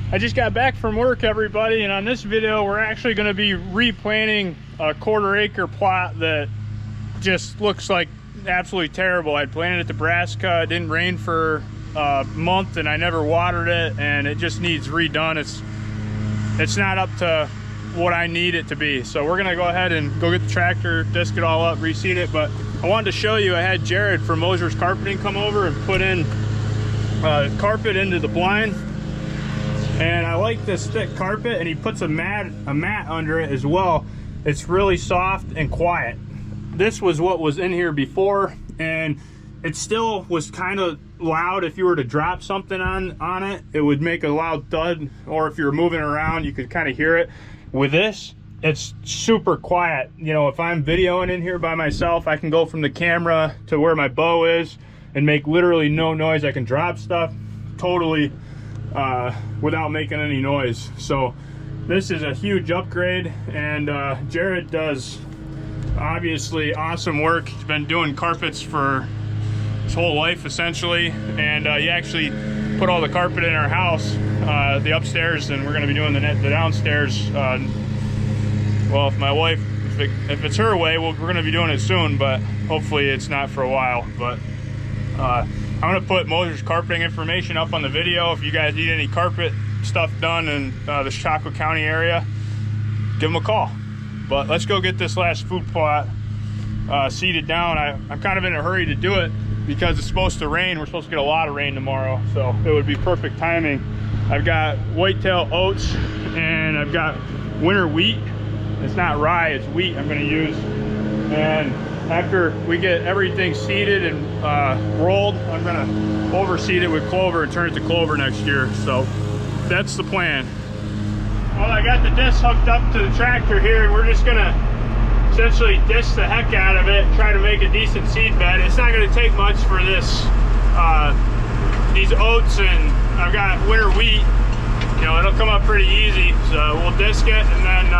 I just got back from work, everybody, and on this video we're actually going to be replanting a 1/4 acre plot that just looks like absolutely terrible. I planted it in Nebraska. It didn't rain for a month and I never watered it, and it just needs redone. It's not up to what I need it to be. So we're going to go ahead and go get the tractor, disc it all up, reseed it. But I wanted to show you, I had Jared from Moser's Carpeting come over and put in carpet into the blind. And I like this thick carpet, and he puts a mat under it as well. It's really soft and quiet. This was what was in here before, and it still was kind of loud. If you were to drop something on it, it would make a loud thud, or if you were moving around, you could kind of hear it. With this, it's super quiet. You know, if I'm videoing in here by myself, I can go from the camera to where my bow is and make literally no noise. I can drop stuff totally without making any noise. So this is a huge upgrade, and Jared does obviously awesome work. He's been doing carpets for his whole life essentially, and he actually put all the carpet in our house, the upstairs, and we're going to be doing the downstairs. Well, if my wife, if it's her way, we're going to be doing it soon, but hopefully it's not for a while. But I'm going to put Moser's Carpeting information up on the video. If you guys need any carpet stuff done in the Chaco County area, give them a call. But let's go get this last food plot seeded down. I'm kind of in a hurry to do it because it's supposed to rain. We're supposed to get a lot of rain tomorrow, so it would be perfect timing. I've got whitetail oats and I've got winter wheat. It's not rye, it's wheat I'm going to use. And after we get everything seeded and rolled, I'm going to overseed it with clover and turn it to clover next year. So that's the plan. Well, I got the disc hooked up to the tractor here, and we're just going to essentially disc the heck out of it and try to make a decent seed bed. It's not going to take much for this, these oats, and I've got winter wheat. You know, it'll come up pretty easy. So we'll disc it, and then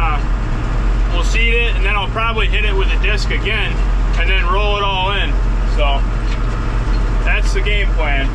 we'll seed it, and then I'll probably hit it with a disc again and then roll it all in. So that's the game plan.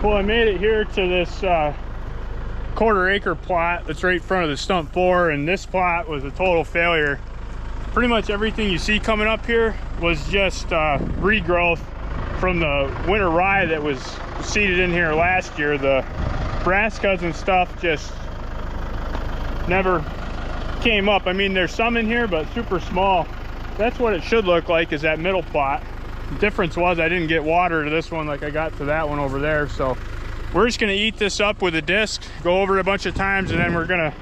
Well, I made it here to this 1/4 acre plot that's right in front of the stump 4, and this plot was a total failure. Pretty much everything you see coming up here was just regrowth from the winter rye that was seeded in here last year. The brassicas and stuff just never came up. I mean, there's some in here, but super small. That's what it should look like, is that middle plot. The difference was I didn't get water to this one like I got to that one over there. So we're just going to eat this up with a disc, go over it a bunch of times, and then we're going to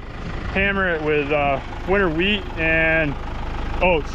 hammer it with winter wheat and oats.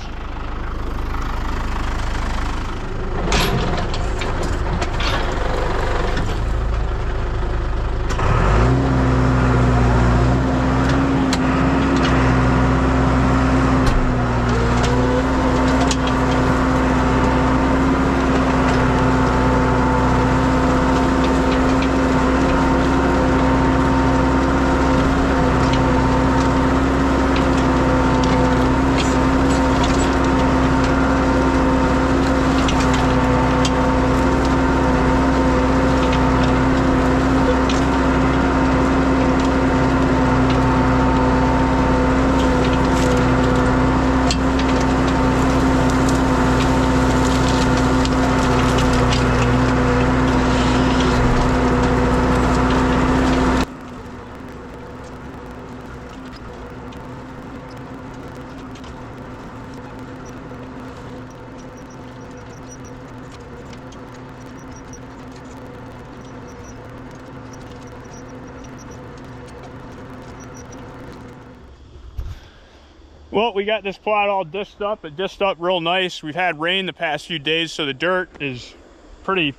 Well, we got this plot all disced up. It disced up real nice. We've had rain the past few days, so the dirt is pretty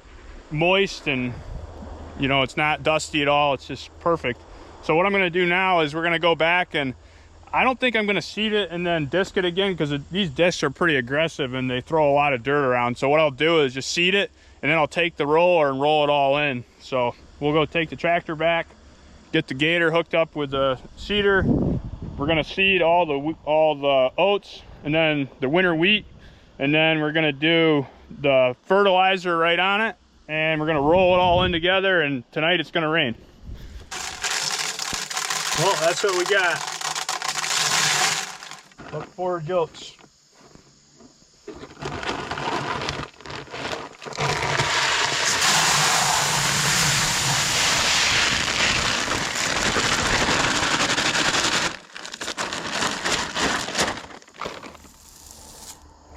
moist and, you know, it's not dusty at all. It's just perfect. So what I'm going to do now is we're going to go back, and I don't think I'm going to seed it and then disc it again, because these discs are pretty aggressive and they throw a lot of dirt around. So what I'll do is just seed it, and then I'll take the roller and roll it all in. So we'll go take the tractor back, get the gator hooked up with the seeder. We're gonna seed all the oats and then the winter wheat, and then we're gonna do the fertilizer right on it, and we're gonna roll it all in together, and tonight it's gonna rain. Well, that's what we got. Look forward, oats.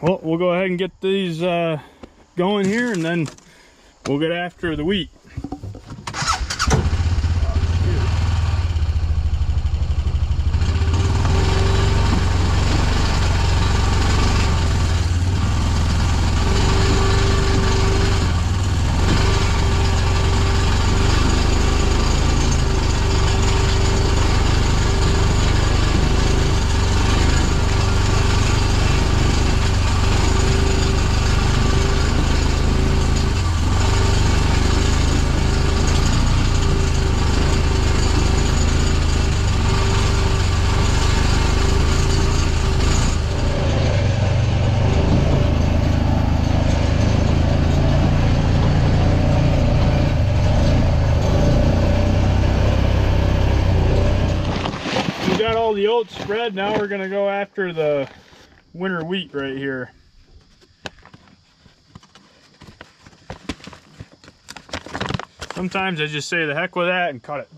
Well, we'll go ahead and get these going here, and then we'll get after the wheat. Got all the oats spread. Now we're gonna go after the winter wheat right here. Sometimes I just say the heck with that and cut it.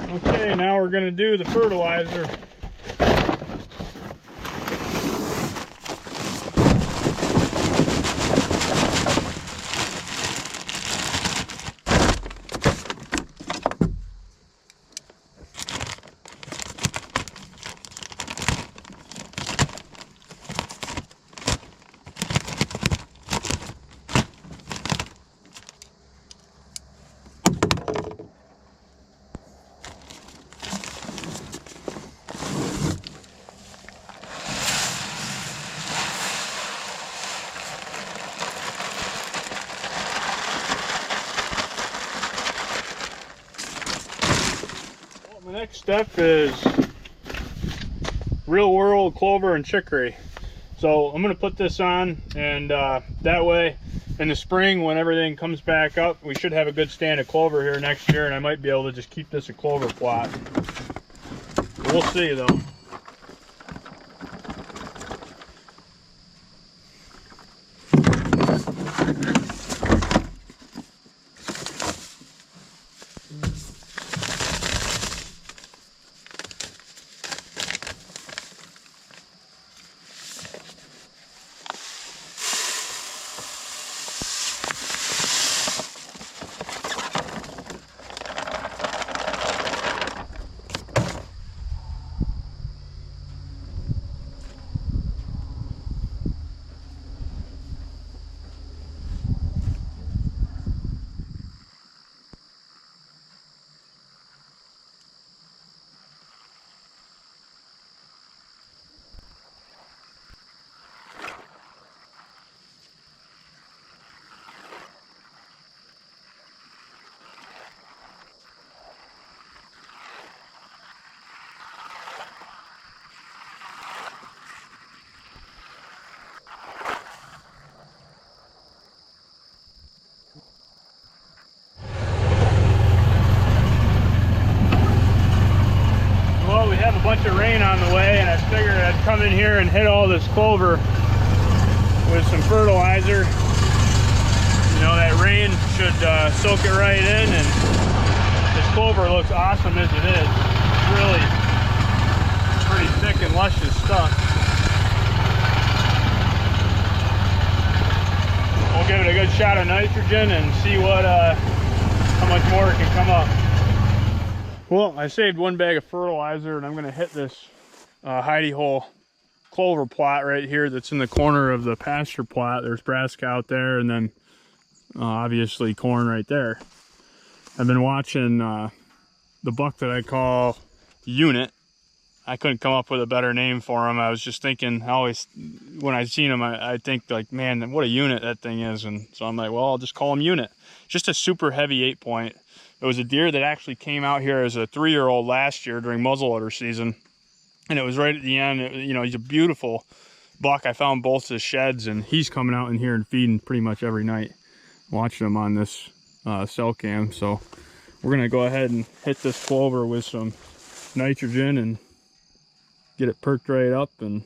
Okay, now we're going to do the fertilizer. The next step is real world clover and chicory. So I'm going to put this on, and that way in the spring when everything comes back up, we should have a good stand of clover here next year, and I might be able to just keep this a clover plot. We'll see though. Bunch of rain on the way, and I figured I'd come in here and hit all this clover with some fertilizer. You know, that rain should soak it right in, and this clover looks awesome as it is. It's really pretty thick and luscious stuff. We'll give it a good shot of nitrogen and see what how much more it can come up. Well, I saved one bag of fertilizer, and I'm going to hit this hidey hole clover plot right here that's in the corner of the pasture plot. There's brassica out there, and then obviously corn right there. I've been watching the buck that I call Unit. I couldn't come up with a better name for him. I was just thinking, I always, when I've seen him, I think like, man, what a unit that thing is. And so I'm like, well, I'll just call him Unit. Just a super heavy 8-point. It was a deer that actually came out here as a 3-year-old last year during muzzleloader season. And it was right at the end. You know, he's a beautiful buck. I found both his sheds, and he's coming out in here and feeding pretty much every night. Watching him on this cell cam. So we're going to go ahead and hit this clover with some nitrogen and get it perked right up and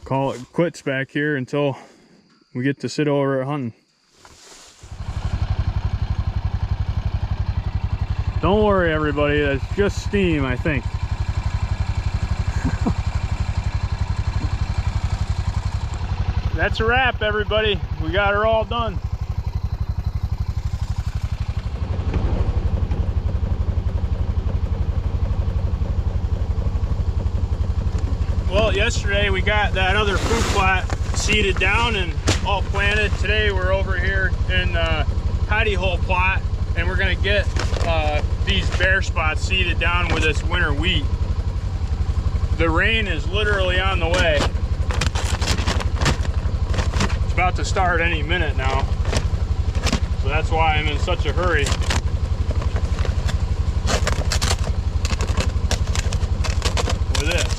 call it quits back here until we get to sit over at hunting. Don't worry, everybody, that's just steam, I think. That's a wrap, everybody. We got her all done. Well, yesterday we got that other food plot seeded down and all planted. Today we're over here in hidey hole plot, and we're gonna get these bare spots seeded down with this winter wheat. The rain is literally on the way. It's about to start any minute now, so that's why I'm in such a hurry. With this.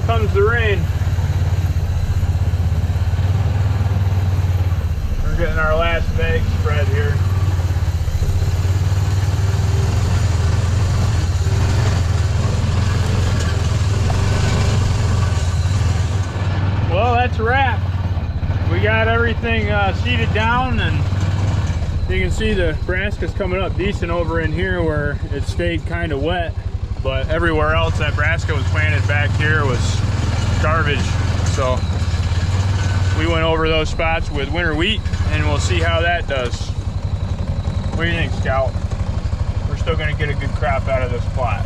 Comes the rain. We're getting our last bag spread here. Well, that's a wrap. We got everything seeded down, and you can see the brassica's coming up decent over in here where it stayed kind of wet. But everywhere else that brassica was planted back here was garbage. So we went over those spots with winter wheat, and we'll see how that does. What do you think, Scout? We're still gonna get a good crop out of this plot.